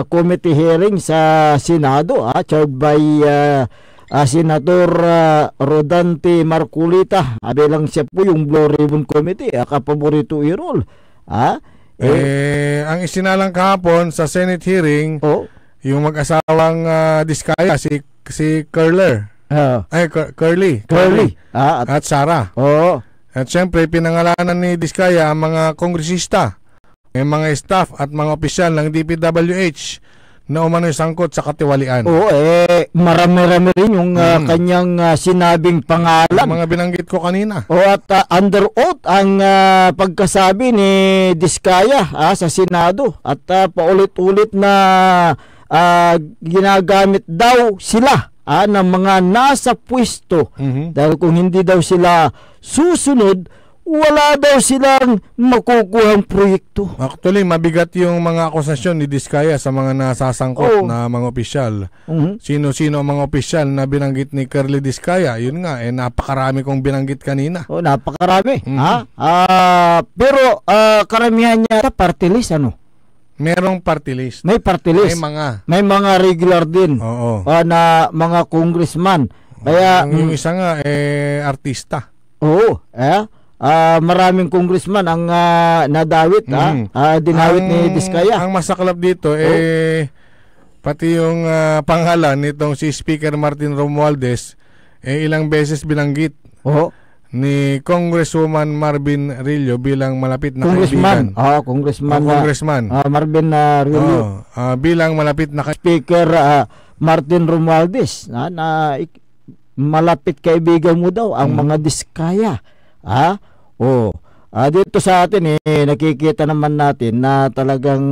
committee hearing sa Senado, chaired by Senator Rodante Marcolita. Bilang siya po yung Blue Ribbon Committee, kapaborito i-roll. Ang isinalang kahapon sa Senate hearing, yung mag-asawang Diskaya, si Curly. At Sara. At syempre, pinangalanan ni Diskaya ang mga kongresista, yung mga staff at mga opisyal ng DPWH na umano'y sangkot sa katiwalian. Marami-rami rin yung kanyang sinabing pangalan. Mga binanggit ko kanina. At under oath ang pagkasabi ni Diskaya sa Senado. At paulit-ulit na ginagamit daw sila ng mga nasa pwesto. Dahil kung hindi daw sila susunod, wala daw silang makukuhang proyekto. Actually, mabigat yung mga akusasyon ni Diskaya sa mga nasasangkot na mga opisyal. Sino-sino ang mga opisyal na binanggit ni Curly Diskaya? Yun nga, napakarami kong binanggit kanina. Napakarami. Pero karamihan niya party list, Merong party list. May party list. May mga regular din. Na mga congressman. Kaya yung isa nga artista. Maraming congressman ang nadawit, dinawit ni Diskaya. Ang masaklap dito pati yung pangalan nitong si Speaker Martin Romualdez ilang beses binanggit ni Congresswoman Marvin Rillo bilang malapit na kaibigan. Congressman Marvin Rillo bilang malapit na Speaker Martin Romualdez na malapit kaibigan mo daw ang mga Diskaya. Dito sa atin nakikita naman natin na talagang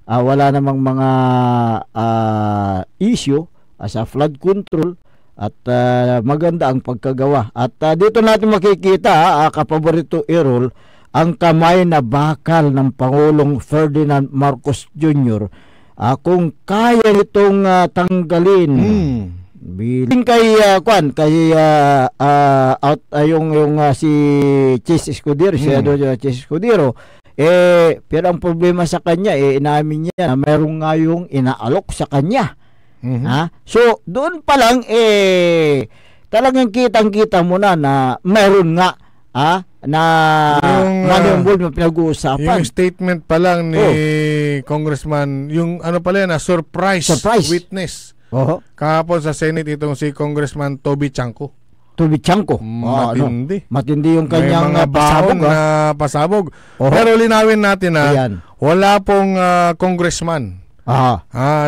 wala namang mga issue sa flood control at maganda ang pagkagawa. At dito natin makikita, kapaborito Errol, ang kamay na bakal ng Pangulong Ferdinand Marcos Jr. Kung kaya nitong tanggalin biling kay si Chis Escudero, Chis Escudero, pero ang problema sa kanya, inamin niya na mayroong nga yung inaalok sa kanya. So doon pa lang talagang kitang-kita mo na mayroon nga na yung pinag-uusapan. Yung statement pa lang ni Congressman, yung pala yan, surprise witness. Kahapon sa Senate itong si Congressman Toby Chanco. Matindi yung kanyang mga pasabog. Pero linawin natin na wala pong congressman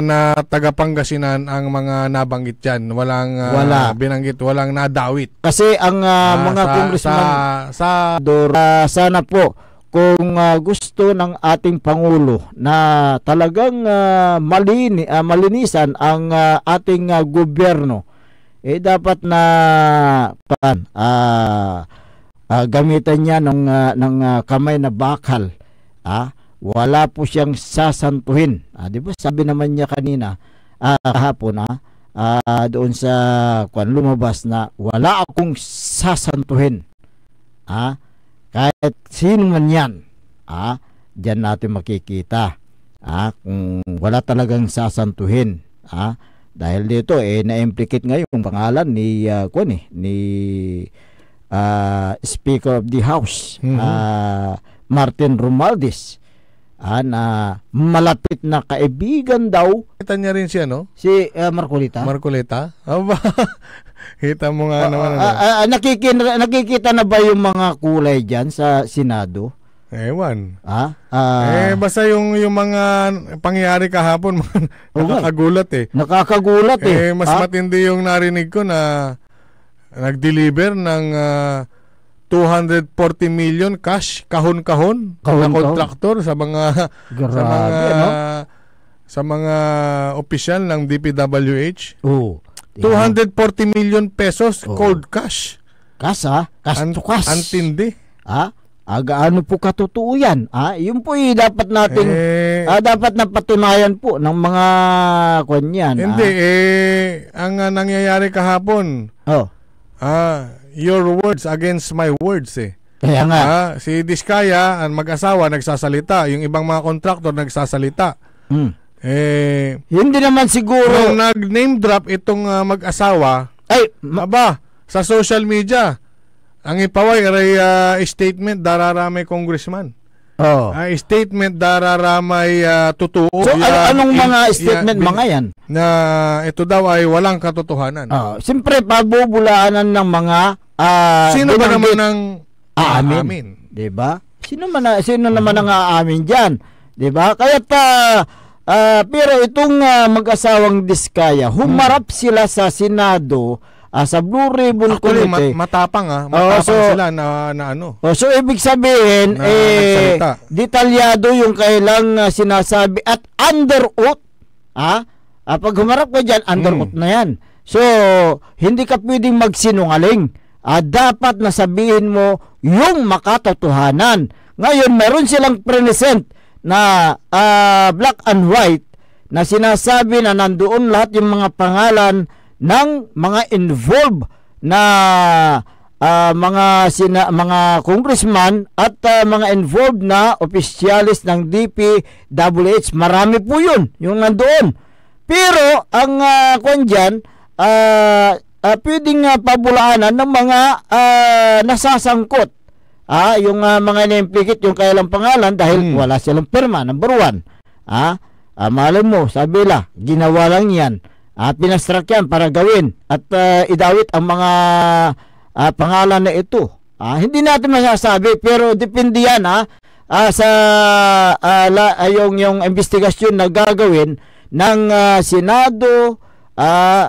na taga-Pangasinan ang mga nabanggit dyan. Wala binanggit, walang nadawit. Kasi ang mga congressman sana po kung gusto ng ating Pangulo na talagang malinisan ang ating gobyerno, dapat na gamitan niya ng kamay na bakal. Wala po siyang sasantuhin. Di ba? Sabi naman niya kanina, kahapon, doon sa lumabas na wala akong sasantuhin. Kahit sino man yan, dyan natin makikita kung wala talagang sasantuhin. Dahil dito na-implicate ngayon yung pangalan ni Speaker of the House, Martin Romualdez, na malapit na kaibigan daw. Kita niya rin siya, si Marcolita. Kita mo nga naman. Nakikita na ba yung mga kulay dyan sa Senado? Ewan. Basta yung mga pangyayari kahapon, nakakagulat Nakakagulat Mas matindi yung narinig ko na nag-deliver ng 240 million cash kahon-kahon na kontraktor sa mga sa mga opisyal ng DPWH. 240 million pesos cold cash. Cash to cash. Antindi. Gaano po katotoo yan? Yun po dapat nating dapat na patunayan po ng mga kanyan. Hindi ang nangyayari kahapon. Your words against my words Kaya nga. Si Diskaya, ang mag-asawa nagsasalita, yung ibang mga kontraktor nagsasalita. Hindi naman siguro. Nung nag-name drop itong mag-asawa, sa social media, ang ipaway ay statement dararamay congressman. Statement dararamay totoo. So anong mga statement mga yan? Na ito daw ay walang katotohanan. Siyempre pabubulaanan ng mga sino ba naman ang aamin? 'Di ba? Sino naman ang aamin diyan? 'Di ba? Kaya pero itong mag-asawang Diskaya, humarap sila sa Senado sa Blue Ribbon Committee. Matapang sila na ano. So ibig sabihin detalyado yung kailang sinasabi at under oath. Pag humarap ka diyan, under oath na 'yan. So hindi ka pwedeng magsinungaling. Dapat na sabihin mo yung makatotohanan. Ngayon meron silang present na black and white na sinasabi na nandoon lahat yung mga pangalan ng mga involved na mga congressman at mga involved na opisyalis ng DPWH. Marami po yun yung nandoon. Pero ang kung dyan, pwedeng pabulaanan ng mga nasasangkot. Yung mga na-implicate yung kailang pangalan dahil wala silang pirma, number one. Malay mo, sabi nila, ginawa lang yan. Pinastruck yan para gawin at idawit ang mga pangalan na ito. Hindi natin masasabi pero depende yan sa yung investigasyon na gagawin ng Senado,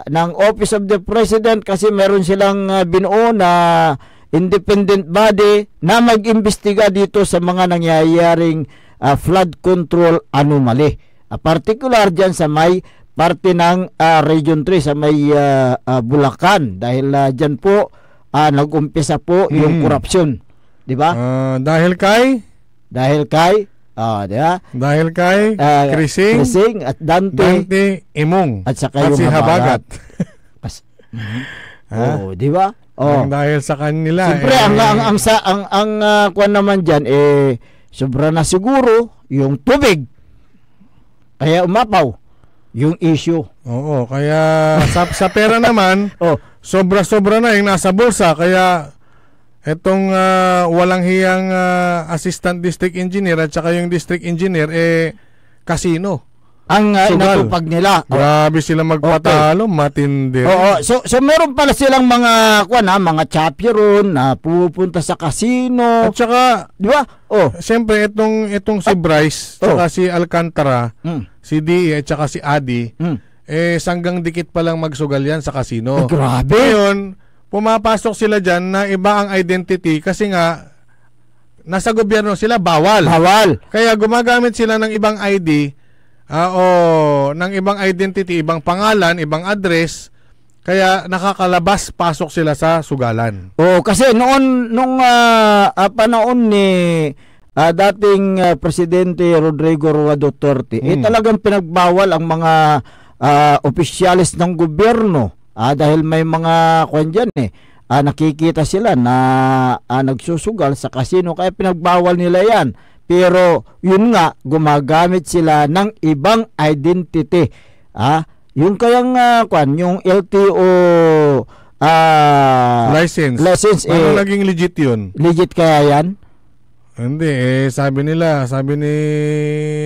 ng Office of the President kasi meron silang binuo na independent body na mag-imbestiga dito sa mga nangyayaring flood control anomaly. Particular dyan sa may parte ng Region 3 sa may Bulacan dahil dyan po nag-umpisa po yung corruption. Di ba? Dahil kay Krising at Dante Imong at saka yung si Habagat. Di ba? Dahil sa kanila. Siyempre, ang kuwan naman dyan, sobra na siguro yung tubig. Kaya umapaw yung issue. Oo, kaya sa pera naman, sobra-sobra na yung nasa bulsa. Kaya etong walang hiyang assistant district engineer at saka yung district engineer, casino. Ang inatupag nila. Grabe sila magpatalo, matindi. So meron pala silang mga mga chaperon na pupunta sa casino. At saka, di ba? Siyempre itong si Bryce, saka si Alcantara, si DE at saka si Adi, sanggang dikit pa lang magsugal yan sa casino. Grabe. Ngayon, pumapasok sila diyan na iba ang identity kasi nga nasa gobyerno sila, bawal. Kaya gumagamit sila ng ibang ID, ng ibang identity, ibang pangalan, ibang address, kaya nakakalabas pasok sila sa sugalan. Kasi nung panahon ni dating Presidente Rodrigo Roa Duterte, talagang pinagbawal ang mga opisyalis ng gobyerno dahil may mga nakikita sila na nagsusugal sa casino kaya pinagbawal nila yan. Pero yun nga, gumagamit sila ng ibang identity. Yung kayang yung LTO license. Ano naging legit yun? Legit kaya yan? Hindi, sabi ni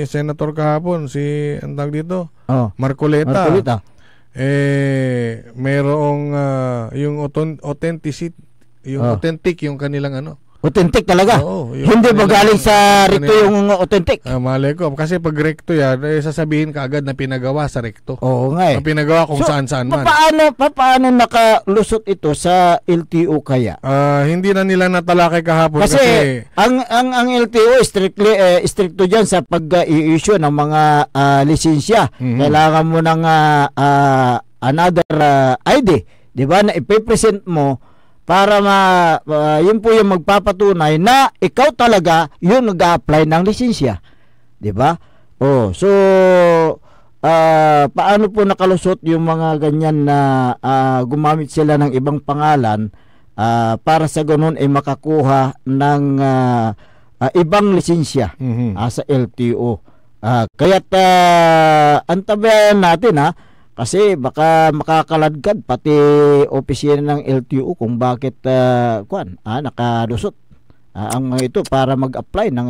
Senator kahapon, ang tawag dito? Marcoleta. Merong yung authenticity, yung authentic yung kanilang Authentic talaga? Hindi ba galing sa recto yung authentic? Malay ko. Kasi pag recto yan, sasabihin ka agad na pinagawa sa recto. Oo nga pinagawa kung saan-saan man. Paano nakalusot ito sa LTO kaya? Hindi na nila natalakay kahapon. Kasi ang LTO stricto dyan sa pag-i-issue ng mga lisensya. Kailangan mo ng another ID. Diba? Na ipipresent mo para yun po yung magpapatunay na ikaw talaga yung nag-a-apply ng lisensya. 'Di ba? So paano po nakalusot yung mga ganyan na gumamit sila ng ibang pangalan para sa ganun ay makakuha ng ibang lisensya sa LTO. Kaya't antabayan natin kasi baka makakaladkad pati opisina ng LTO kung bakit nakalusot ang ito para mag-apply ng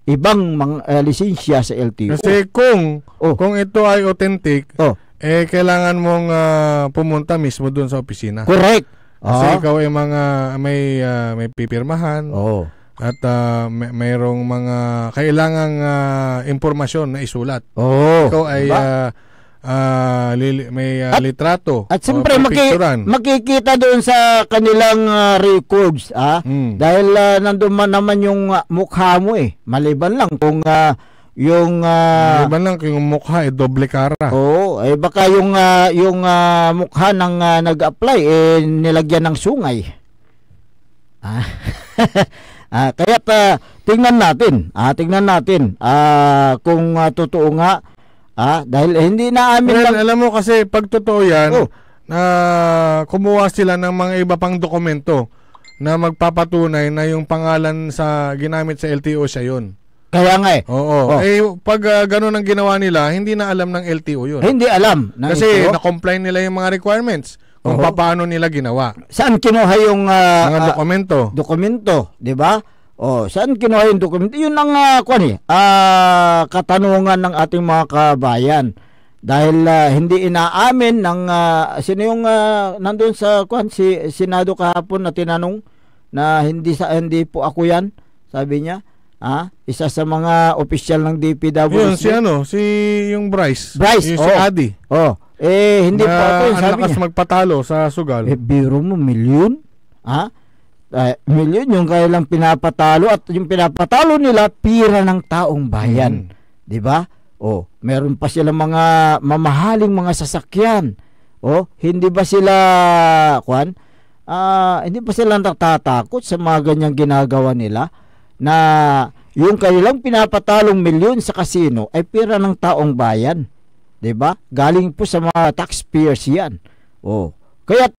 ibang lisensya sa LTO. Kasi kung ito ay authentic, kailangan mong pumunta mismo doon sa opisina. Correct. Kasi ikaw ay may pipirmahan. At mayroong mga kailangang impormasyon na isulat. Ikaw ay may litrato. At siyempre makikita doon sa kanilang records. Dahil nandun man naman yung mukha mo maliban lang kung maliban lang kung yung mukha doble kara. Baka yung mukha ng nag-apply nilagyan ng sungay. Kaya tingnan natin kung totoo nga dahil hindi na amin alam mo kasi pag totoo yan kumuha sila ng mga iba pang dokumento na magpapatunay na yung pangalan sa ginamit sa LTO siya yun. Kaya nga pag ganun ang ginawa nila, hindi na alam ng LTO yun. Hindi alam kasi na-comply nila yung mga requirements kung paano nila ginawa. Saan kinuha yung mga dokumento, 'di ba? Saan kinuha yung dokumento? Yun ang katanungan ng ating mga kabayan. Dahil hindi inaamin ng sino yung nandoon sa Senado kahapon na tinanong na hindi po ako 'yan, sabi niya. Isa sa mga opisyal ng DPWH. Yun, yung Bryce. Yung si Adi. Hindi po ako yun, sabi niya. Magpatalo sa sugal. Biro mo, milyon? Milyon yung kailang pinapatalo at yung pinapatalo nila, pira ng taong bayan. Diba? Meron pa sila mga mamahaling mga sasakyan. Hindi ba sila, hindi ba sila natatakot sa mga ganyang ginagawa nila? Na yung kanilang pinapatalong milyon sa kasino ay pira ng taong bayan. 'Di ba? Galing po sa mga taxpayers 'yan. Kaya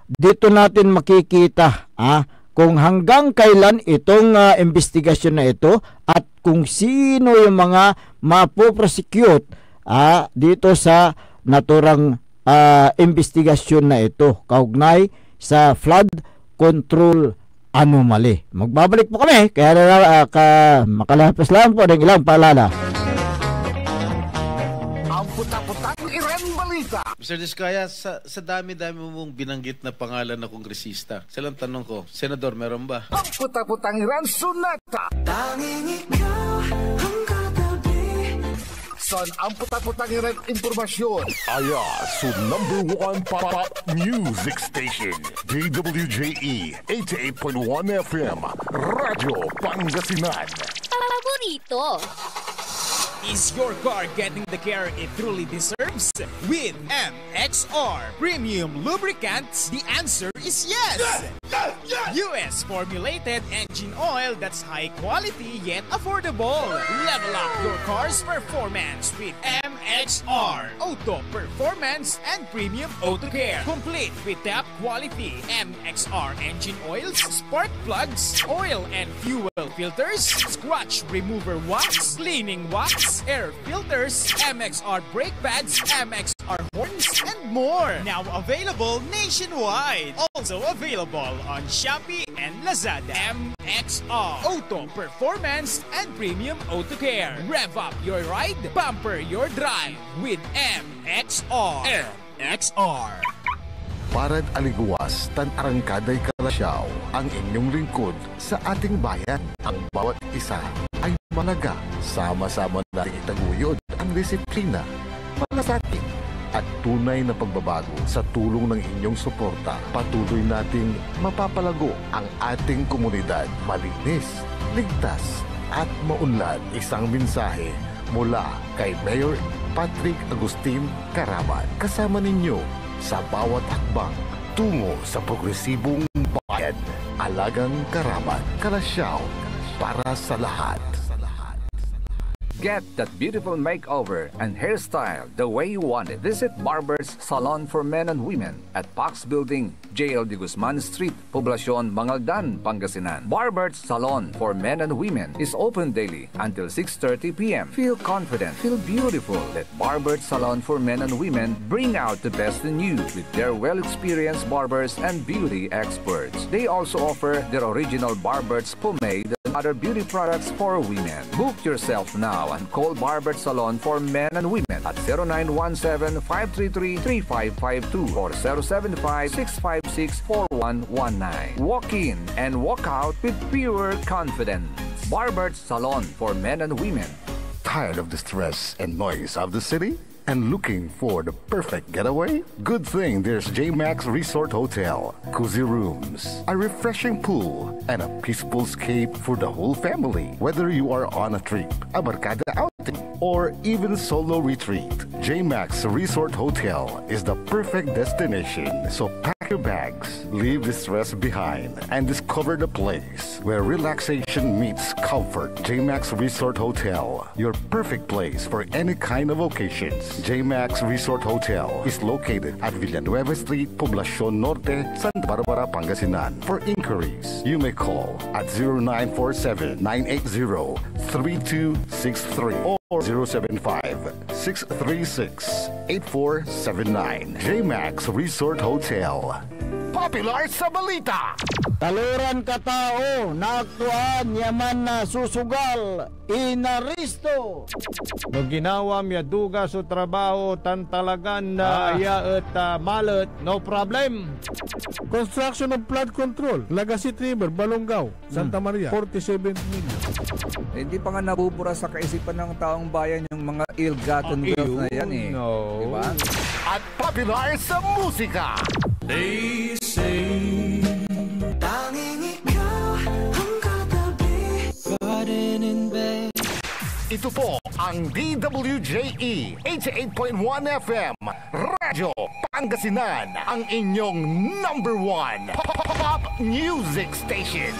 dito natin makikita kung hanggang kailan itong investigasyon na ito at kung sino yung mga mapoprosecute dito sa naturang investigasyon na ito kaugnay sa flood control anomaly. Magbabalik po kami kaya makalapas lang po ng ilang paalala. Ang puta-putang Iren Balita. Mr. Diskaya, sa dami-dami mong binanggit na pangalan na kongresista, silang tanong ko, Senador, meron ba? Ang puta-putang Iren Sunata. Tanging ikaw ang katabi. Son, ang puta-putang Iren Impormasyon. Ayasu #1 pop music station. DWJE 88.1 FM. Radyo Pangasinan. Paborito. Is your car getting the care it truly deserves? With MXR Premium Lubricants, the answer is yes! US formulated engine oil that's high quality yet affordable. Level up your car's performance with MXR Auto Performance and Premium Auto Care. Complete with top quality MXR engine oils, spark plugs, oil and fuel filters, scratch remover wax, cleaning wax, air filters, MXR brake pads, MXR horns, and more. Now available nationwide. Also available on Shopee and Lazada. MXR Auto Performance and Premium Auto Care. Rev up your ride, bumper your drive with MXR. MXR. Parad aliguas, tan arangkaday kalasyaw, ang inyong lingkod sa ating bayan. Ang bawat isa ay malaga. Sama-sama nating itaguyod ang disiplina, malasakit, at tunay na pagbabago. Sa tulong ng inyong suporta, patuloy nating mapapalago ang ating komunidad. Malinis, ligtas, at maunlad. Isang mensahe mula kay Mayor Patrick Agustin Caraman. Kasama ninyo sa bawat hakbang tungo sa progresibong bayan. Alagang Caraman, Kalasyaw, para sa lahat. Get that beautiful makeover and hairstyle the way you want it. Visit Barber's Salon for Men and Women at Pax Building, JL de Guzman Street, Poblacion, Mangaldan, Pangasinan. Barber's Salon for Men and Women is open daily until 6:30 p.m. Feel confident, feel beautiful. Let Barber's Salon for Men and Women bring out the best in you with their well-experienced barbers and beauty experts. They also offer their original Barber's pomade and other beauty products for women. Book yourself now and call Barber Salon for Men and Women at 0917-533-3552 or 075-656-4119. Walk in and walk out with pure confidence. Barber Salon for Men and Women. Tired of the stress and noise of the city? And looking for the perfect getaway? Good thing there's J-Max Resort Hotel. Cozy rooms, a refreshing pool, and a peaceful escape for the whole family. Whether you are on a trip, a barkada outing, or even solo retreat, J-Max Resort Hotel is the perfect destination. So pack your bags, leave the stress behind, and discover the place where relaxation meets comfort. J-Max Resort Hotel, your perfect place for any kind of occasions. J-Max Resort Hotel is located at Villanueva Street, Poblacion Norte, Santa Barbara, Pangasinan. For inquiries, you may call at 0947-980-3263 or 075-636-8479. J-Max Resort Hotel. Popular sa balita. Taluran katao, naaktuan, yaman na susugal, inaristo. No ginawa miya duga sa trabaho tan talagan na aya at malet, no problem. Construction of flood control, Lagasit River, Balongaw, Santa Maria, 47 million. Hindi pa nga nabubura sa kaisipan ng taong bayan yung mga ill-gotten wealth na yan eh. No. Diba? At popular sa musika. They say tanging ikaw ang katabi pa rin in bed. Ito po ang DWJE 88.1 FM Radyo Pangasinan, ang inyong number 1 pop music station.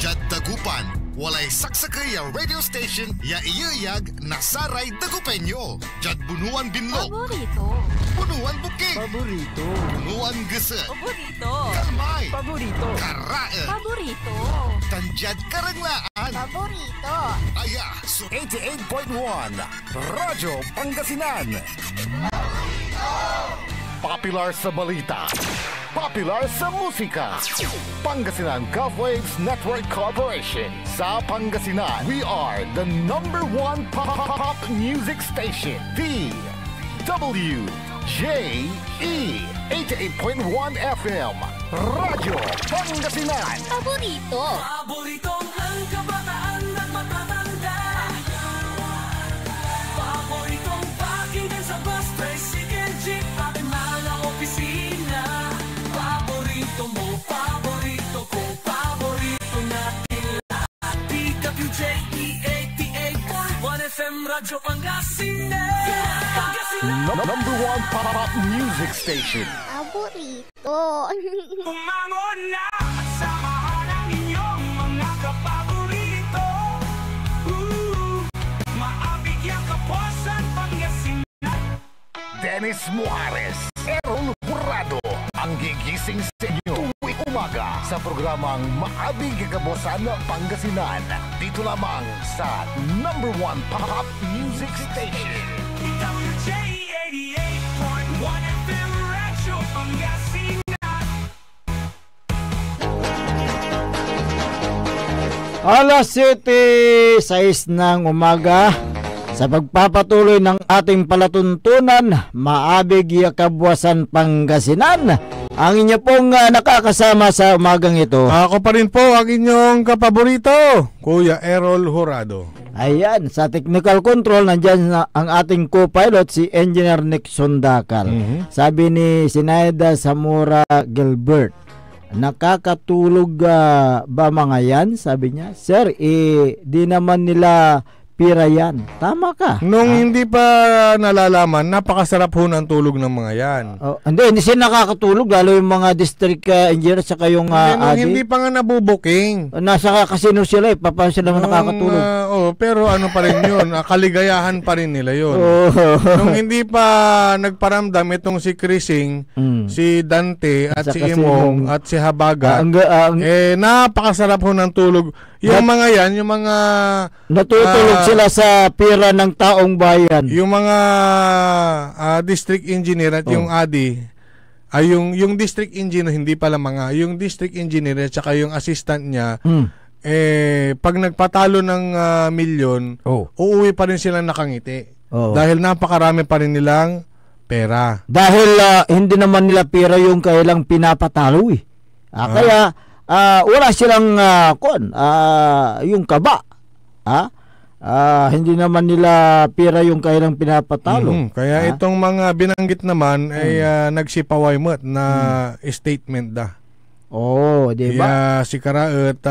Jad Dagupan, walay saksakay a radio station ya iyayag nasaray Dagupenyo. Jad Bunuan Binlog, Paborito. Bunuan Bukid, Paborito. Bunuan Gese, Paborito. Kalmay, Paborito. Karae, Paborito. Tanjad Karanglaan, Paborito. Aya, so 88.1 Radyo Pangasinan. Popular sa balita, popular sa musika. Pangasinan Golfwaves Network Corporation. Sa Pangasinan, we are the number 1 pop music station. DWJE 88.1 FM Radyo Pangasinan. Paborito. Paboritong ang kabataan at matatanda. Paboritong pakinggan sa bus, tricycle, jeep at mga opisina. Paborito mo, paborito ko, paborito natin lahat. DWJE 88.1 FM Radyo Pangasinan. Number 1 pop music station. Paborito. Umangon na at samahan ang inyong mga kapaborito. Maabigyan kapusan Pangasinan. Dennis Muarez, Errol Hurado, ang gigising sa inyo tuwing umaga sa programang Maabig Kakabosan Pangasinan. Dito lamang sa number 1 pop music station. WJE 88.1 FM Radyo Pangasinan. Alas 7:06 ng umaga. Sa pagpapatuloy ng ating palatuntunan, Maabig Kabuasan Pangasinan, ang inyo pong nakakasama sa umagang ito. Ako pa rin po ang inyong kapaborito, Kuya Errol Hurado. Ayan, sa technical control, nandyan na ang ating co-pilot, si Engineer Nixon Dakal. Sabi ni Sinaida Zamora Gilbert, nakakatulog ba mga yan? Sabi niya, Sir, di naman nila pira yan. Tama ka. Nung hindi pa nalalaman, napakasarap ho ng tulog ng mga yan. Hindi sila nakakatulog, lalo yung mga district engineer sa kayong hindi pa nga nabubuking. Nasa casino sila, paano sila nakakatulog? Pero ano pa rin yun, kaligayahan pa rin nila yun. Nung hindi pa nagparamdam itong si Krising, si Dante at si Imong at si Habaga, napakasarap ho ng tulog. Yung mga yan, yung mga natutulog sila sa pira ng taong bayan. Yung mga district engineer at yung ADI, yung district engineer, hindi pala yung district engineer at saka yung assistant niya, pag nagpatalo ng milyon, uuwi pa rin silang nakangiti. Dahil napakarami pa rin nilang pera. Dahil hindi naman nila pera yung kailang pinapatalo eh. Kaya wala silang yung kaba. Hindi naman nila pira yung kailang pinapatalo. Kaya itong mga binanggit naman ay nagsipaway mo na statement da. Di ba? Kaya si Karaet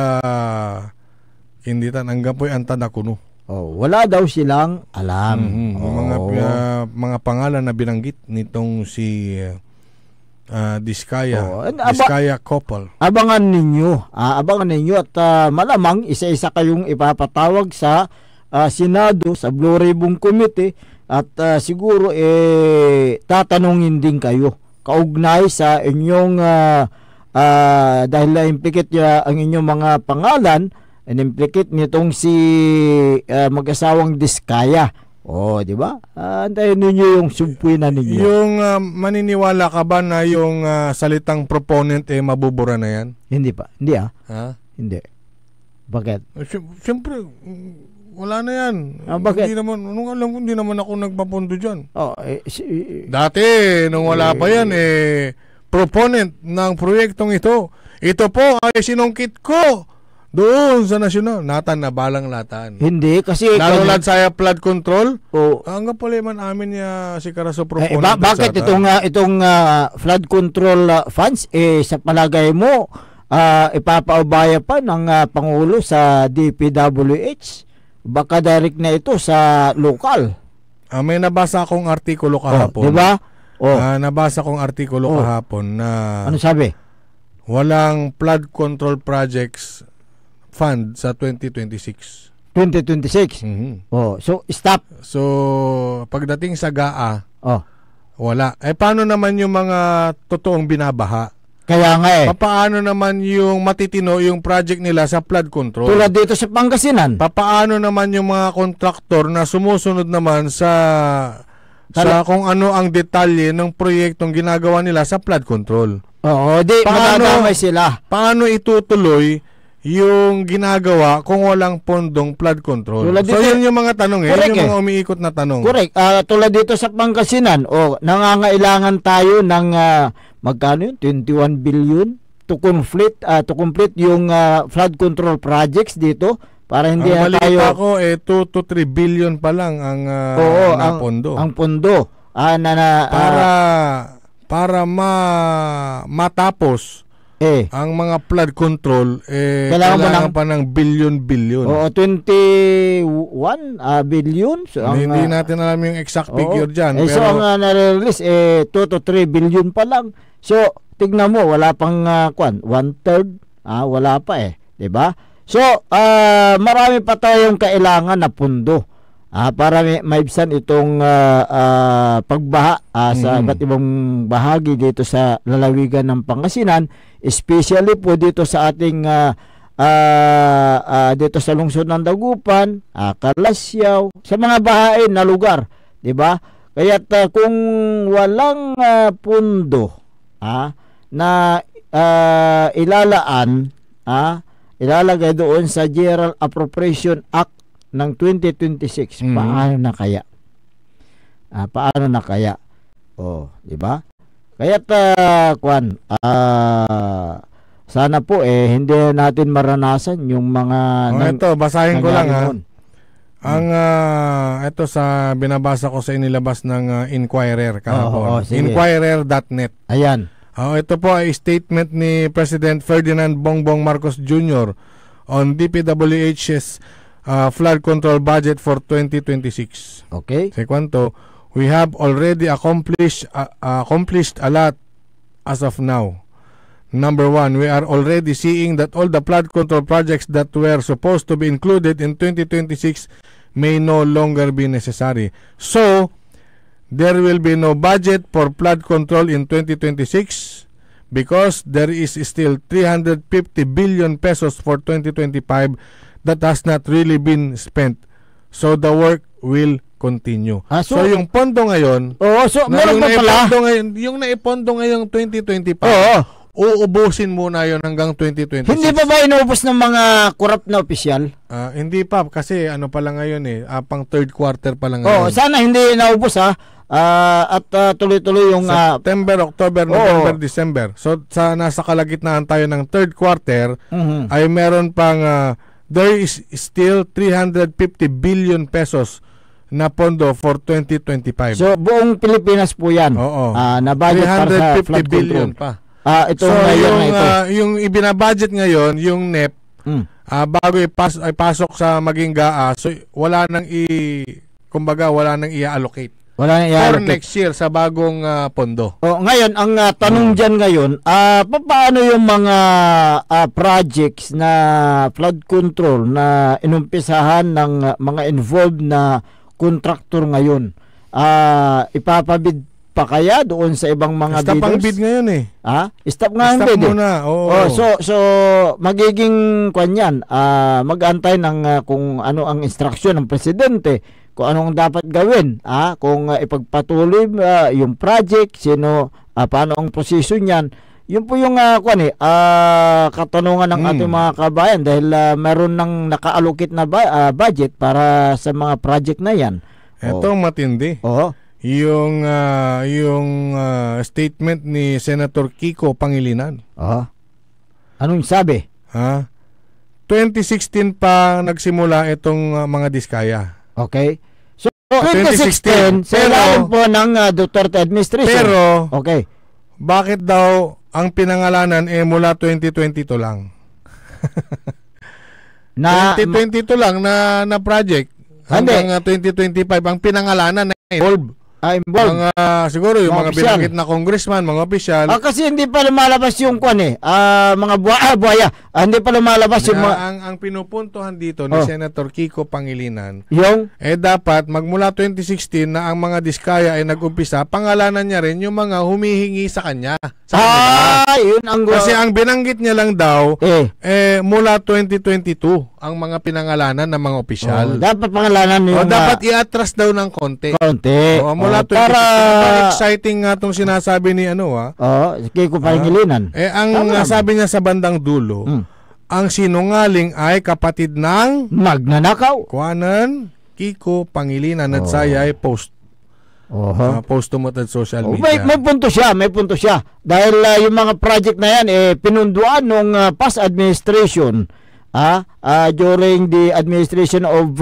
hindi tanangga po ang tadakuno. Wala daw silang alam. Mga pangalan na binanggit nitong si Diskaya couple. Abangan ninyo at malamang isa-isa kayong ipapatawag sa Senado, sa Blue Ribbon Committee at siguro tatanungin din kayo kaugnay sa inyong dahil na-implicate ang inyong mga pangalan, in-implicate nitong si mag-asawang Diskaya. Di ba? Antayin ninyo yung sumpuinan ninyo. Yung maniniwala ka ba na yung salitang proponent mabubura na yan? Hindi pa. Hindi Hindi. Bakit? Siyempre, wala na yan. Bakit? Hindi naman ako nagpapondo dyan. Dati, nung wala pa yan, proponent ng proyektong ito. Ito po ay sinungkit ko doon sa nasyonal. Natan na balang latan. Hindi, kasi lalulad sa flood control. Hanggang pala man amin niya si Karaso proponent. Bakit itong flood control funds sa palagay mo ipapaubaya pa ng Pangulo sa DPWH? Baka direct na ito sa lokal. May nabasa akong artikulo kahapon. Di ba? Nabasa akong artikulo kahapon na ano sabi? Walang flood control projects fund sa 2026. 2026? So stop. So pagdating sa GAA, wala. Paano naman yung mga totoong binabaha? Kaya nga paano naman yung matitino yung project nila sa flood control? Tulad dito sa Pangasinan. Paano naman yung mga kontraktor na sumusunod naman sa kung ano ang detalye ng proyektong ginagawa nila sa flood control? Madadamay sila. Paano itutuloy yung ginagawa kung walang pondong flood control? Yun yung mga tanong yun yung mga umiikot na tanong. Correct. Tulad dito sa Pangasinan, nangangailangan tayo ng magkano yun? 21 billion to complete yung flood control projects dito para hindi ang tayo. Balita ko 2 to 3 billion pa lang ang pondo. Ang pondo para matapos ang mga flood control kailangan pa ng billion. 21 billion. So hindi natin alam yung exact figure diyan, pero so ang na-release 2 to 3 billion pa lang. So tignan mo, wala pang 1/3, wala pa 'di ba? So marami pa tayong kailangan na pundo para maibsan itong pagbaha sa iba't ibang bahagi dito sa lalawigan ng Pangasinan, especially po dito sa ating dito sa lungsod ng Dagupan, Kalasyaw, sa mga bahain na lugar, 'di ba? Kaya kung walang pundo na ilalagay doon sa General Appropriation Act ng 2026, paano na kaya? Di ba? Kaya sana po hindi natin maranasan yung mga ito, basahin ko lang ang ito sa binabasa ko sa inilabas ng Inquirer kahapon. Inquirer.net. Ayan. Ito po ay statement ni President Ferdinand Bongbong Marcos Jr. on DPWH's flood control budget for 2026. Okay. Sekwanto, we have already accomplished a lot as of now. Number one, we are already seeing that all the flood control projects that were supposed to be included in 2026 may no longer be necessary. So, there will be no budget for flood control in 2026 because there is still 350 billion pesos for 2025 that has not really been spent. So, the work will continue. So, yung pondo ngayon, meron pa pala. Yung naipondo ngayong 2025, uubusin muna yon hanggang 2026. Hindi pa ba inuubos ng mga corrupt na opisyal? Hindi pa, kasi ano pa lang ngayon pang third quarter pa lang ngayon. Sana hindi naubos at tuloy-tuloy yung September, October, November, December. So nasa kalagitnaan tayo ng third quarter, ay meron pang there is still 350 billion pesos na pondo for 2025. So buong Pilipinas po yan. Na budget para sa flood billion control. So yung ibinabudget ngayon, yung NEP, bago ipasok sa maging GAA, so wala nang wala nang i-allocate. Wala nang i-allocate. For next year sa bagong pondo. Ngayon, ang tanong dyan ngayon, paano yung mga projects na flood control na inumpisahan ng mga involved na contractor ngayon? Ipapabid pa kaya doon sa ibang mga bidders? Stop ang bid ngayon Stop nga ang bid. Muna. So magiging kanyan, mag-antay ng kung ano ang instruction ng presidente, kung anong dapat gawin, kung ipagpatuloy yung project, paano ang posisyon niyan. Yun po yung katanungan ng ating mga kabayan dahil meron nang naka-allocate na budget para sa mga project na yan. Ito matindi. Yung statement ni Senator Kiko Pangilinan. Anong sabi? 2016 pa nagsimula itong mga diskaya. Okay. So 2016 sa ilalim po ng Duterte administration. Pero bakit daw ang pinangalanan mula 2022 lang? 2022 lang na project hanggang 2025 ang pinangalanan na involved. Siguro yung mga binanggit na congressman, mga opisyal. Kasi hindi pa lumalabas yung mga buhaya. Hindi pa lumalabas yung mga... Ang pinupuntuhan dito ni Senator Kiko Pangilinan, yung? Dapat magmula 2016 na ang mga diskaya ay nag-umpisa, pangalanan niya rin yung mga humihingi sa kanya. Yun ang... Kasi ang binanggit niya lang daw, mula 2022, ang mga pinangalanan ng mga opisyal. Dapat pangalanan yung... dapat i-atras daw ng konti. Mula 2022. Para exciting nga itong sinasabi ni Kiko Pangilinan. Ang sabi niya sa bandang dulo, ang sinungaling ay kapatid ng magnanakaw. Kuanan Kiko Pangilinan at saya ay post tumutad social media. May punto siya. Dahil yung mga project na yan pinunduan nung past administration during the administration of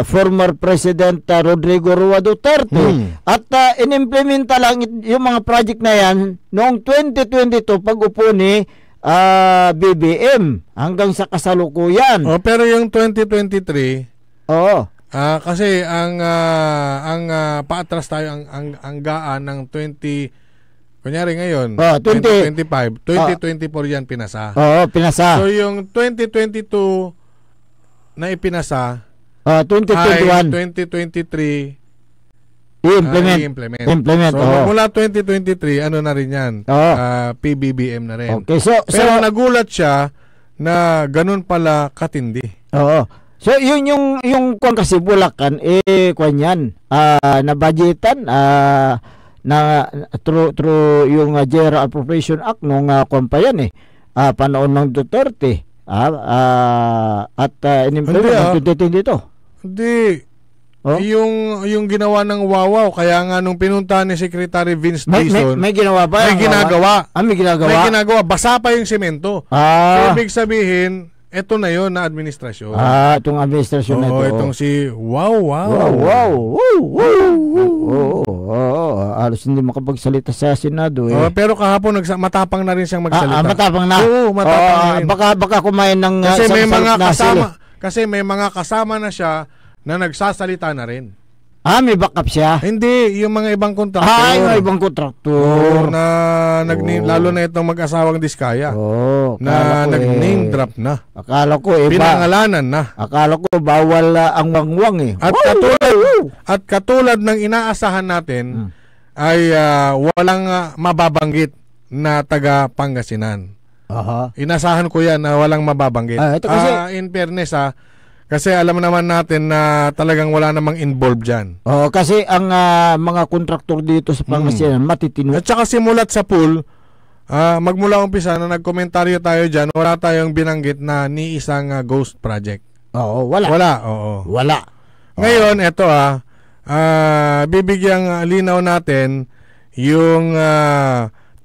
former President Rodrigo Roa Duterte. At inimplementa lang yung mga project na yan noong 2022 pag-upo ni BBM hanggang sa kasalukuyan. Pero yung 2023 kasi ang paatras tayo ang gaan ng 20 kunyari ngayon 2025 2024 yan pinasa. Pinasa. So yung 2022 na ipinasa 2021 2023 i-implement. So mula 2023 ano na rin yan, PBBM na rin. Pero nagulat siya na ganun pala katindi. So yung kung kasi Bulacan kanyan na budgetan na through yung General Appropriation Act nung pa yan panahon ng Duterte at inimplement dito. Hindi. Yung ginawa ng Wawaw, kaya nga nung pinunta ni Secretary Vince Dizon, may ginawa ba? May ginagawa. May ginagawa. Basa pa yung semento. So, ibig sabihin, Ito na yon na administrasyon. Itong administrasyon na ito. Itong si Wow. Alos hindi makapagsalita sa Senado eh. Pero kahapon matapang na rin siyang magsalita. Matapang na. Oo, matapang na rin. Baka kumain ng kasi may mga kasama na siya na nagsasalita na rin. May backup siya? Hindi, yung mga ibang kontraktor. Yung ibang kontraktor. Lalo na itong mag-asawang Diskaya. Na nag-name drop na. Akala ko pinangalanan na. Akala ko bawal ang wangwang eh. At katulad ng inaasahan natin ay walang mababanggit na taga Pangasinan. Inasahan ko yan na walang mababanggit. In fairness kasi alam naman natin na talagang wala namang involved dyan. Kasi ang mga kontraktor dito sa Pangasinan matitino. At saka simulat sa pool, magmula umpisa na nagkomentaryo tayo dyan, wala tayong binanggit na ni isang ghost project. Wala. Wala. Ngayon, eto bibigyang linaw natin yung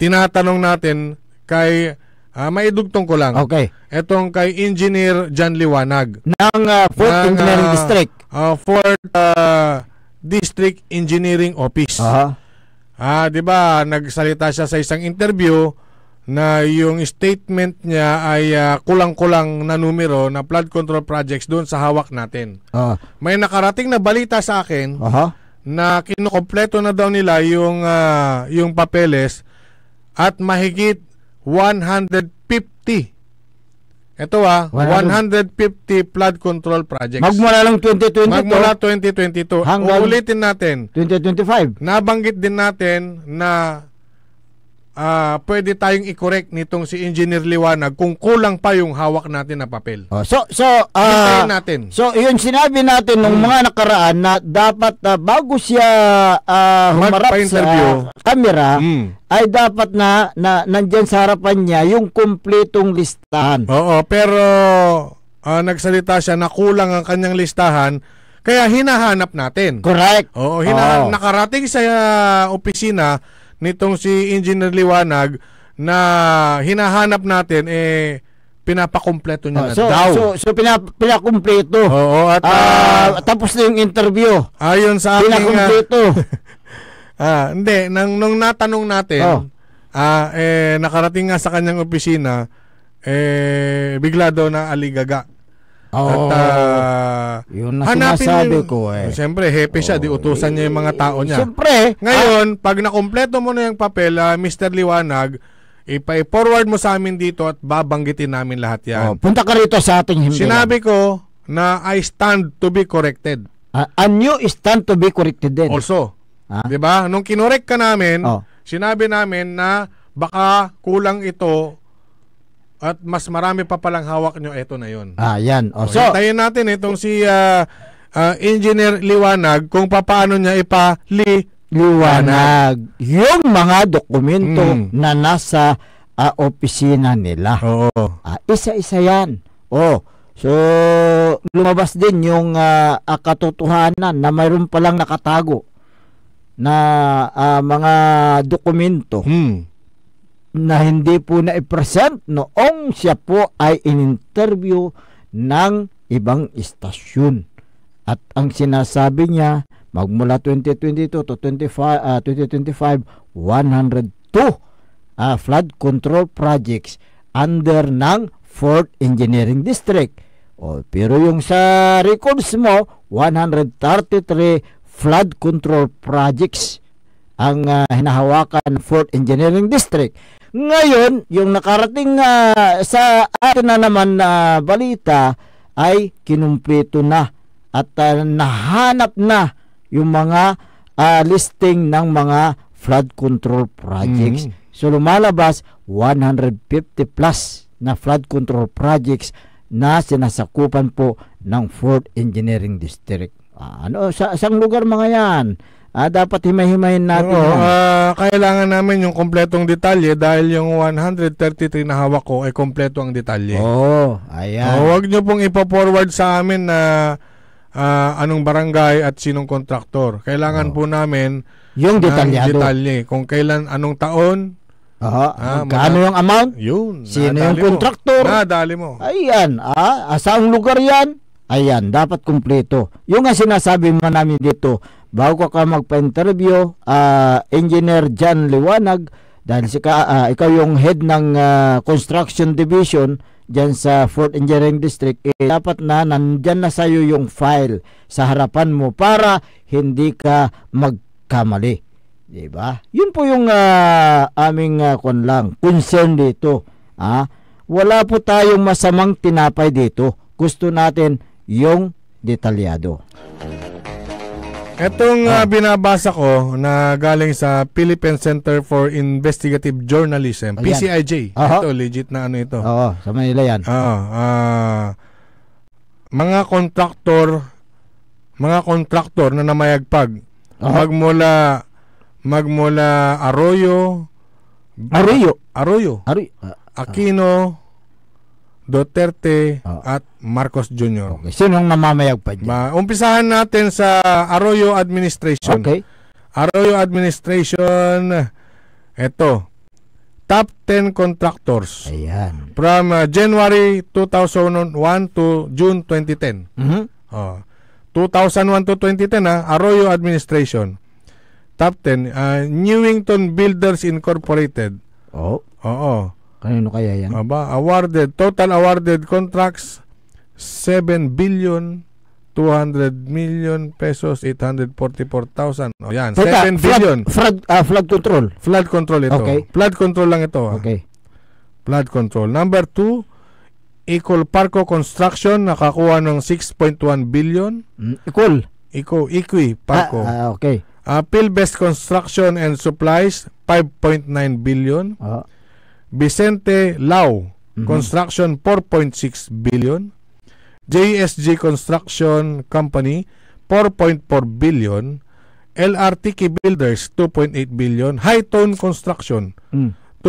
tinatanong natin kay maidugtong ko lang. Okay. Etong kay Engineer John Liwanag ng 4th Engineering District. 4th District Engineering Office. Di ba nagsalita siya sa isang interview na yung statement niya ay kulang-kulang na numero na flood control projects doon sa hawak natin. May nakarating na balita sa akin na kinukompleto na daw nila yung papeles at mahigit 150. Ito 150 flood control projects. Magmula lang 2022. Magmula 2022. Uulitin natin. 2025. Nabanggit din natin na pwede tayong i-correct nitong si Engineer Liwanag kung kulang pa yung hawak natin na papel. Natin. So, yun sinabi natin nung mga nakaraan na dapat bago siya humarap sa camera, ay dapat na nandyan sa harapan niya yung kumpletong listahan. Pero nagsalita siya na kulang ang kanyang listahan, kaya hinahanap natin. Correct. Nakarating sa opisina nitong si Engineer Liwanag na hinahanap natin pinapakumpleto niya na daw. So pinakumpleto. At tapos na yung interview. Ayon sa aking pinakumpleto. Hindi, nung natanong natin, nakarating nga sa kanyang opisina, bigla daw na aligaga. Yun na sinasabi ko Siyempre, happy siya, di utusan niya yung mga tao niya. Siyempre. Ngayon, pag nakumpleto mo na yung papel, Mr. Liwanag, ipa-forward mo sa amin dito at babanggitin namin lahat yan. Punta ka rito sa ating himpilan. Sinabi ko na I stand to be corrected. And you stand to be corrected din. Also. Diba? Nung kinorek ka namin, sinabi namin na baka kulang ito at mas marami pa palang hawak nyo, eto na yun. Yan. So, tayo natin itong si Engineer Liwanag kung paano niya liwanag yung mga dokumento na nasa opisina nila. Isa-isa yan. So, lumabas din yung katotohanan na mayroon palang nakatago na mga dokumento na hindi po na-present noong siya po ay in-interview ng ibang istasyon. At ang sinasabi niya, magmula 2022 to 2025, 102 flood control projects under ng 4th Engineering District. Pero yung sa records mo, 133 flood control projects ang hinahawakan 4th Engineering District. Ngayon, yung nakarating sa atin na naman na balita ay kinumpleto na at nahanap na yung mga listing ng mga flood control projects. So lumalabas 150 plus na flood control projects na sinasakupan po ng 4th Engineering District. Saang lugar mga yan? Dapat himay-himayin natin. Kailangan namin yung kompletong detalye dahil yung 133 na hawak ko ay kompleto ang detalye. Ayan. Huwag nyo pong ipa-forward sa amin na anong barangay at sinong kontraktor. Kailangan po namin yung detalye. Kung kailan, anong taon, Magkano yung amount? Yun. Sino yung kontraktor? Nadali mo. Ayan, saang lugar yan? Ayan, dapat kumpleto. Yung nga sinasabi mo namin dito, bago ka magpa-interview, Engineer John Liwanag, dahil ikaw yung head ng construction division dyan sa 4th Engineering District, dapat na nandyan na sa'yo yung file sa harapan mo para hindi ka magkamali. Diba? Yun po yung aming concern dito. Wala po tayong masamang tinapay dito. Gusto natin yung detalyado. Etong binabasa ko na galing sa Philippine Center for Investigative Journalism, Ayan. PCIJ. Ito, legit na ano ito. Oo, sa Manila yan. Mga kontraktor na namayagpag magmula Arroyo, Aquino, Duterte at Marcos Jr. Okay. Sinong namamayagpag dyan? Umpisahan natin sa Arroyo Administration. Okay. Arroyo Administration, eto, top 10 contractors. Ayan. From January 2001 to June 2010. 2001 to 2010, Arroyo Administration. Top 10, Newington Builders Incorporated. Oo. Kanino kaya yan? Total awarded contracts 7 billion 200 million pesos 844,000. Yan, 7 billion. Flood control. Flood control ito. Okay. Flood control lang ito. Okay. Flood control. Number 2, Ecol Parco Construction, nakakuha ng 6.1 billion. Equi Parco. Okay. Pilbest Construction and Supplies, 5.9 billion. Vicente Lau Construction, 4.6 billion. JSG Construction Company, 4.4 billion. LRTK Builders, 2.8 billion. Hightone Construction, 2.7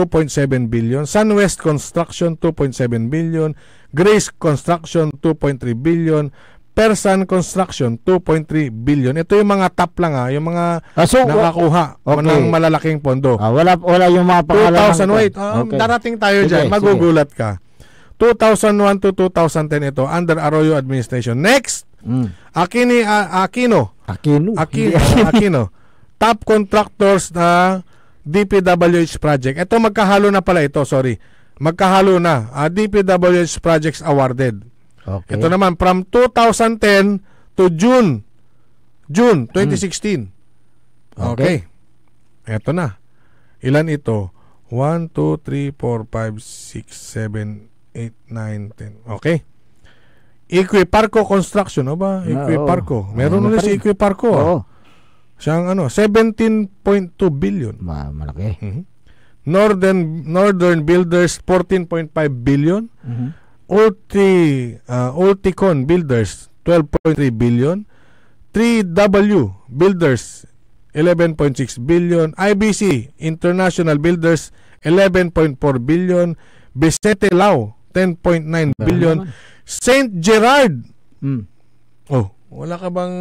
billion. Sunwest Construction, 2.7 billion. Grace Construction, 2.3 billion. Persan Construction, 2.3 billion. Ito yung mga top lang yung mga nakakuha ng malalaking pondo. Wala yung mga pangalan. 2008. Darating tayo dyan. Magugulat ka. 2001 to 2010 ito under Arroyo Administration. Next, Aquino. Top contractors na DPWH project. Ito magkahalo na pala ito, sorry. Magkahalo na. DPWH projects awarded. Okay. Ito naman from 2010 to June 2016. Okay. Ito na. Ilan ito? 1, 2, 3, 4, 5, 6, 7, 8, 9, 10. Okay. Equiparco Construction, Equiparco. Meron ulit si Equiparco. Siyang 17.2 billion. Malaki. Northern Builders 14.5 billion. Ulticon Builders 12.3 billion. 3W Builders 11.6 billion. IBC International Builders 11.4 billion. Vicente Lau 10.9 billion. St. Gerard. Wala ka bang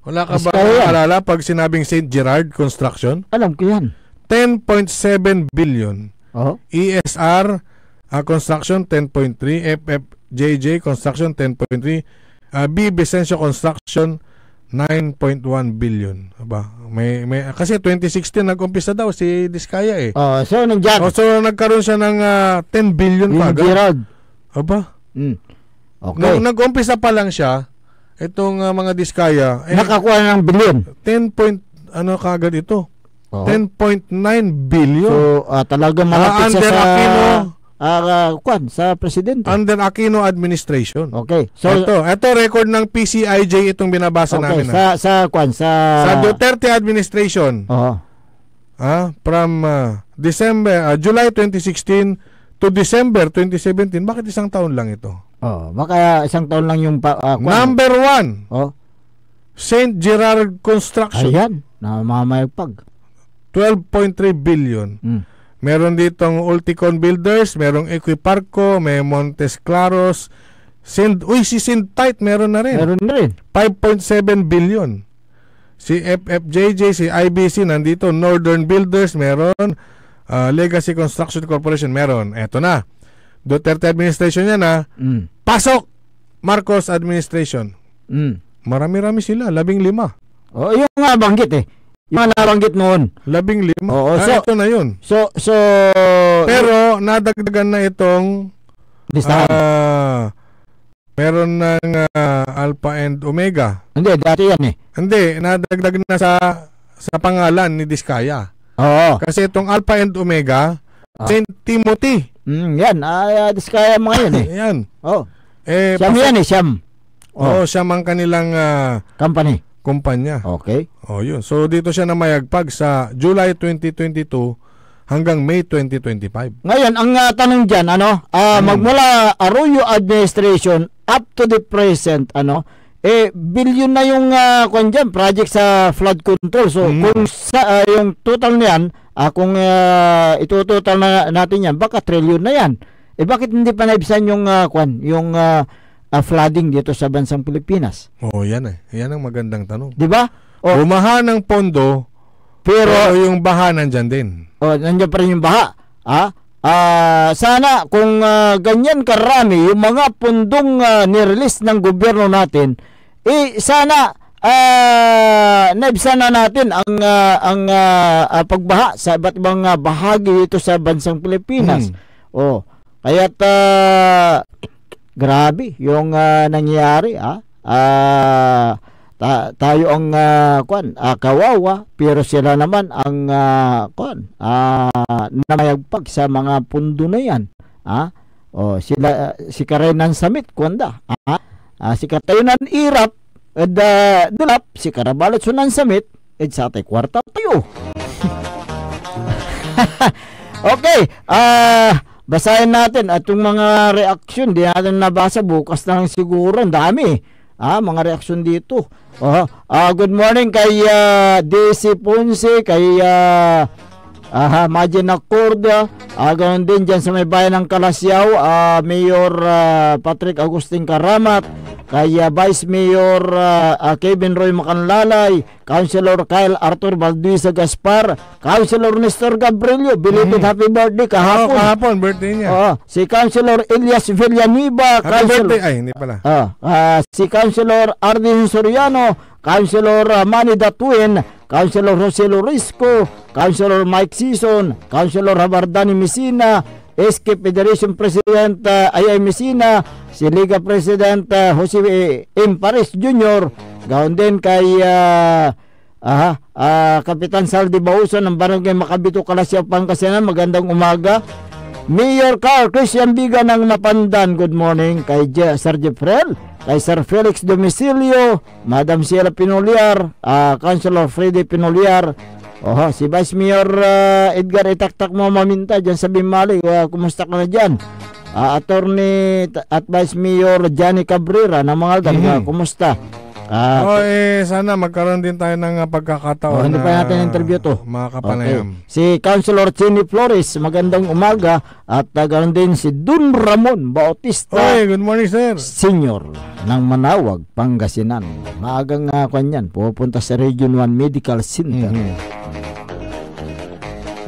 wala ka bang alala pag sinabing St. Gerard Construction? Alam ko yan. 10.7 billion. ESR Construction 10.3, FFJJ Construction 10.3, B Vicencio Construction 9.1 billion. May kasi 2016 nag-umpisa daw si Diskaya so nandiyan. So nagkaroon siya ng 10 billion kagad. Okay. Nag-umpisa pa lang siya itong mga Diskaya nakakuha ng billion. 10 point kagad ito. 10.9 billion. So talaga malapit siya sa sa presidente. Under Aquino Administration. Okay. So ito record ng PCIJ itong binabasa namin. Sa Duterte Administration. From July 2016 to December 2017. Bakit isang taon lang ito? Baka isang taon lang yung Number 1. St. Gerard Construction. Ayan, namamayagpag. 12.3 billion. Meron ditong Ulticon Builders, merong Equiparco, may Montes Claros, si Sintite meron na rin. 5.7 billion. Si FFJJ, si IBC nandito, Northern Builders meron, Legacy Construction Corporation, meron. Eto na. Duterte administration yan ha. Pasok! Marcos administration. Marami-rami sila. 15. Oh, yung nga banggit eh. Yung nabanggit noon. 15. Oo, so, ito na yun. So, pero nadagdagan na itong meron ng Alpha and Omega. Hindi, dati yan eh. Hindi, nadagdag na sa pangalan ni Diskaya. Oo. Kasi itong Alpha and Omega, St. Timothy. Yan, Diskaya mga yan eh. Yan. Oh. Siyam yan eh, Siyam. Oo, Siyam ang kanilang company. Kumpanya. Okay. Oh, yun. So dito siya namayagpag sa July 2022 hanggang May 2025. Ngayon, ang tanong diyan, magmula Arroyo administration up to the present, billion na yung project sa flood control. So kung yung total niyan, kung itutotal na natin yan, baka trillion na yan. Bakit hindi pa naibsan yung flooding dito sa bansang Pilipinas? Yan eh. Yan ang magandang tanong. 'Di ba? Bumaha ng pondo, pero yung baha nandyan din. Nandiyan pa rin yung baha. Sana kung ganyan karami yung mga pundong nirelease ng gobyerno natin, sana naibsan na natin ang pagbaha sa iba't ibang bahagi dito sa bansang Pilipinas. Kaya't grabe yung nangyayari. Tayo ang kawawa, pero sila naman ang namayagpag sa mga pundo na yan. Si Karenan Samit kuanda, si Katayonan Irap dulap, si Karabalot Sunan Samit sa tay kwarta tayo. Okay, basahin natin at yung mga reaksyon. Di natin nabasa, bukas na lang siguro. Ang dami mga reaksyon dito. Good morning kay DC Ponce, kay Majin Acorda, ganoon din dyan sa may bayan ng Kalasyaw, Mayor Patrick Agustin Karamat, kay Vice Mayor Kevin Roy Macanlalay, Councilor Kyle Arthur Balduisa Gaspar, Councilor Nestor Gabrielio, belated happy birthday kahapon birthday niya. Si Councilor Elias Villanueva, hindi pala. Si Councilor Ardin Soriano, Councilor Manny Datuin, Councilor Jose Lorisco, Councilor Mike Sison, Councilor Habardani Messina, SK Federation President Ayay Messina, si Liga President Jose M. Pares Jr., gaon din kay Kapitan Saldi Bauson ng Barangay Makabito, Kalasyaw, Pangasinan, magandang umaga. Mayor Carl Christian Biga ng Napandan, good morning. Kay Sir Jeffrel, kay Sir Felix Domicilio, Madam Ciela Pinoliar, Councilor Freddy Pinoliar, si Vice Mayor Edgar Itaktak mo maminta dyan sa Bimali, kumusta ka na dyan? Attorney at Vice Mayor Johnny Cabrera ng mga Aldan, kumusta? Sana magkaroon din tayo ng pagkakataon. Hindi pa natin interview to. Mga kapanayam. Okay. Si Councilor Chini Flores, magandang umaga. At ganoon din si Dun Ramon Bautista. Good morning, sir. Senior ng Manawag, Pangasinan. Maagang kanyan, pupunta sa Region 1 Medical Center.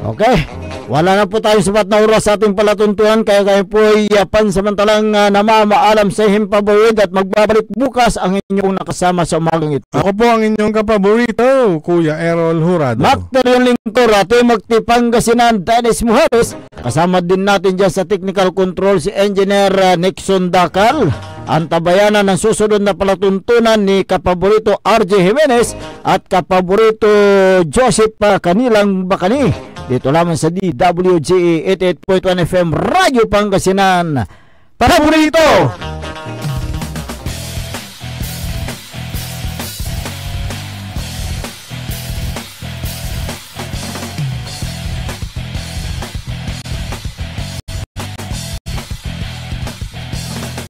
Okay. Wala na po tayong sapat na oras sa ating palatuntunan, kaya kayo po ay pansamantalang namamaalam sa himpabawid at magbabalik bukas ang inyong nakasama sa umagang ito. Ako po ang inyong kapaborito, Kuya Errol Jurado. Makter yung lingkor at Magtipangasinan, Dennis Mujeres. Kasama din natin dyan sa technical control si Engineer Nixon Dakal. Ang tabayanan ng susunod na palatuntunan ni kapaborito RJ Jimenez at kapaborito Joseph Kanilang Bakani. Dito lamang sa DWGE 88.1 FM Radyo Pangasinan. Paborito!